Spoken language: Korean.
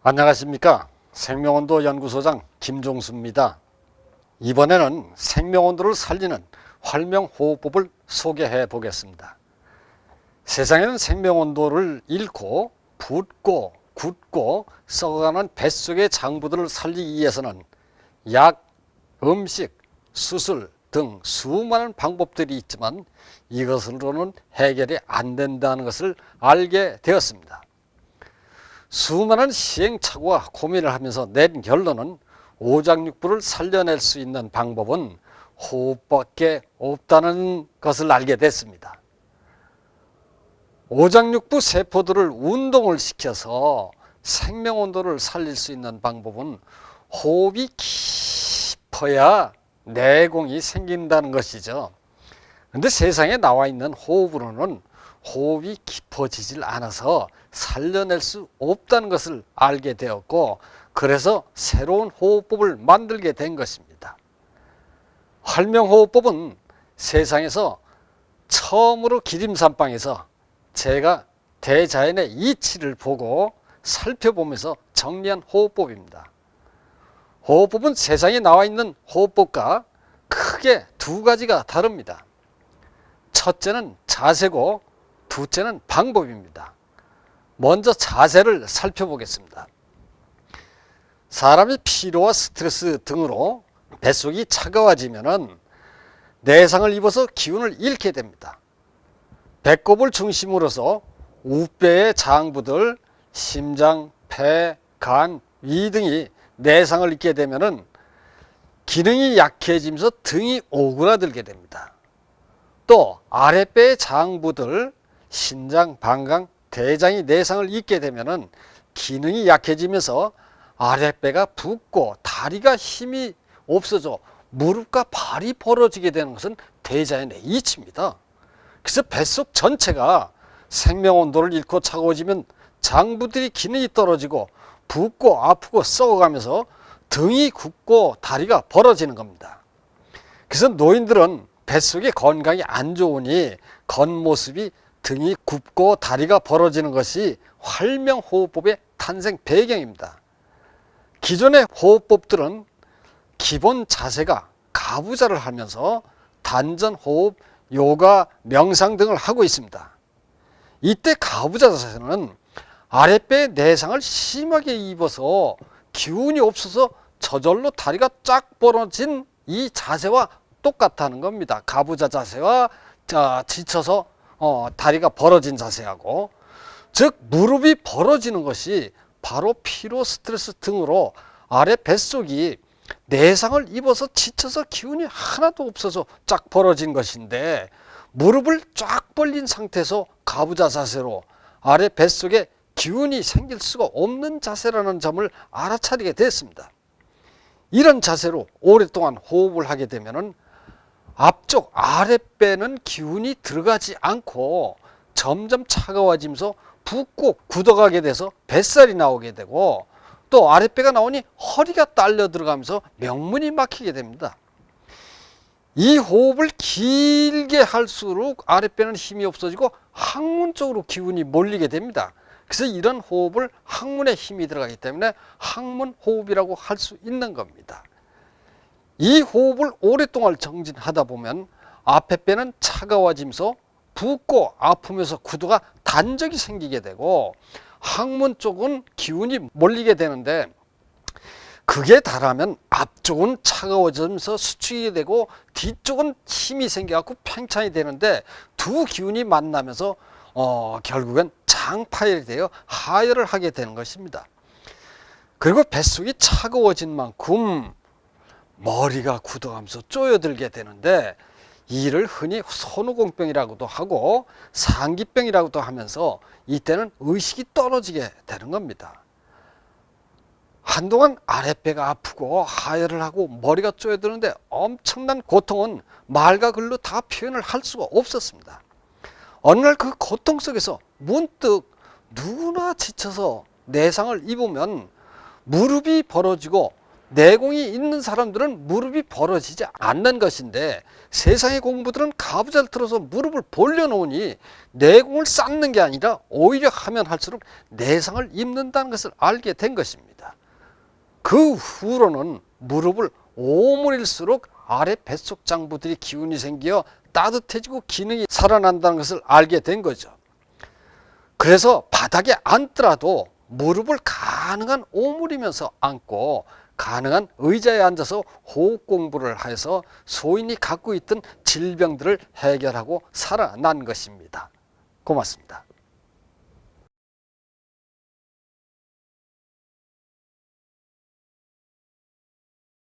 안녕하십니까. 생명온도 연구소장 김종수입니다. 이번에는 생명온도를 살리는 활명호흡법을 소개해 보겠습니다. 세상에는 생명온도를 잃고 붓고 굳고 썩어가는 뱃속의 장부들을 살리기 위해서는 약, 음식, 수술 등 수많은 방법들이 있지만 이것으로는 해결이 안 된다는 것을 알게 되었습니다. 수많은 시행착오와 고민을 하면서 낸 결론은 오장육부를 살려낼 수 있는 방법은 호흡밖에 없다는 것을 알게 됐습니다. 오장육부 세포들을 운동을 시켜서 생명온도를 살릴 수 있는 방법은 호흡이 깊어야 내공이 생긴다는 것이죠. 그런데 세상에 나와 있는 호흡으로는 호흡이 깊어지질 않아서 살려낼 수 없다는 것을 알게 되었고, 그래서 새로운 호흡법을 만들게 된 것입니다. 활명호흡법은 세상에서 처음으로 기림산방에서 제가 대자연의 이치를 보고 살펴보면서 정리한 호흡법입니다. 호흡법은 세상에 나와 있는 호흡법과 크게 두 가지가 다릅니다. 첫째는 자세고 둘째는 방법입니다. 먼저 자세를 살펴보겠습니다. 사람이 피로와 스트레스 등으로 뱃속이 차가워지면 내상을 입어서 기운을 잃게 됩니다. 배꼽을 중심으로서 우뼈의 장부들, 심장, 폐, 간, 위 등이 내상을 입게 되면 기능이 약해지면서 등이 오그라들게 됩니다. 또 아랫배의 장부들, 신장, 방광, 대장이 내상을 입게 되면 기능이 약해지면서 아랫배가 붓고 다리가 힘이 없어져 무릎과 발이 벌어지게 되는 것은 대자연의 이치입니다. 그래서 뱃속 전체가 생명온도를 잃고 차가워지면 장부들이 기능이 떨어지고 붓고 아프고 썩어가면서 등이 굳고 다리가 벌어지는 겁니다. 그래서 노인들은 뱃속의 건강이 안 좋으니 겉모습이 등이 굽고 다리가 벌어지는 것이 활명호흡법의 탄생 배경입니다. 기존의 호흡법들은 기본 자세가 가부좌를 하면서 단전호흡, 요가, 명상 등을 하고 있습니다. 이때 가부좌 자세는 아랫배의 내상을 심하게 입어서 기운이 없어서 저절로 다리가 쫙 벌어진 이 자세와 똑같다는 겁니다. 가부좌 자세와 지쳐서 다리가 벌어진 자세하고, 즉 무릎이 벌어지는 것이 바로 피로, 스트레스 등으로 아래 뱃속이 내상을 입어서 지쳐서 기운이 하나도 없어서 쫙 벌어진 것인데, 무릎을 쫙 벌린 상태에서 가부좌 자세로 아래 뱃속에 기운이 생길 수가 없는 자세라는 점을 알아차리게 됐습니다. 이런 자세로 오랫동안 호흡을 하게 되면 앞쪽 아랫배는 기운이 들어가지 않고 점점 차가워지면서 붓고 굳어가게 돼서 뱃살이 나오게 되고, 또 아랫배가 나오니 허리가 딸려 들어가면서 명문이 막히게 됩니다. 이 호흡을 길게 할수록 아랫배는 힘이 없어지고 항문 쪽으로 기운이 몰리게 됩니다. 그래서 이런 호흡을 항문에 힘이 들어가기 때문에 항문호흡이라고 할 수 있는 겁니다. 이 호흡을 오랫동안 정진하다 보면 앞에 배는 차가워지면서 붓고 아프면서 구도가 단적이 생기게 되고, 항문 쪽은 기운이 몰리게 되는데, 그게 달하면 앞쪽은 차가워지면서 수축이 되고 뒤쪽은 힘이 생겨갖고 팽창이 되는데, 두 기운이 만나면서 결국엔 장파열이 되어 하열을 하게 되는 것입니다. 그리고 뱃속이 차가워진 만큼 머리가 굳어가면서 쪼여들게 되는데, 이를 흔히 손오공병이라고도 하고 상기병이라고도 하면서 이때는 의식이 떨어지게 되는 겁니다. 한동안 아랫배가 아프고 하혈을 하고 머리가 쪼여드는데 엄청난 고통은 말과 글로 다 표현을 할 수가 없었습니다. 어느 날 그 고통 속에서 문득 누구나 지쳐서 내상을 입으면 무릎이 벌어지고 내공이 있는 사람들은 무릎이 벌어지지 않는 것인데 세상의 공부들은 가부좌를 틀어서 무릎을 벌려놓으니 내공을 쌓는 게 아니라 오히려 하면 할수록 내상을 입는다는 것을 알게 된 것입니다. 그 후로는 무릎을 오므릴수록 아래 뱃속 장부들이 기운이 생겨 따뜻해지고 기능이 살아난다는 것을 알게 된 거죠. 그래서 바닥에 앉더라도 무릎을 가능한 오므리면서 앉고 가능한 의자에 앉아서 호흡 공부를 해서 소인이 갖고 있던 질병들을 해결하고 살아난 것입니다. 고맙습니다.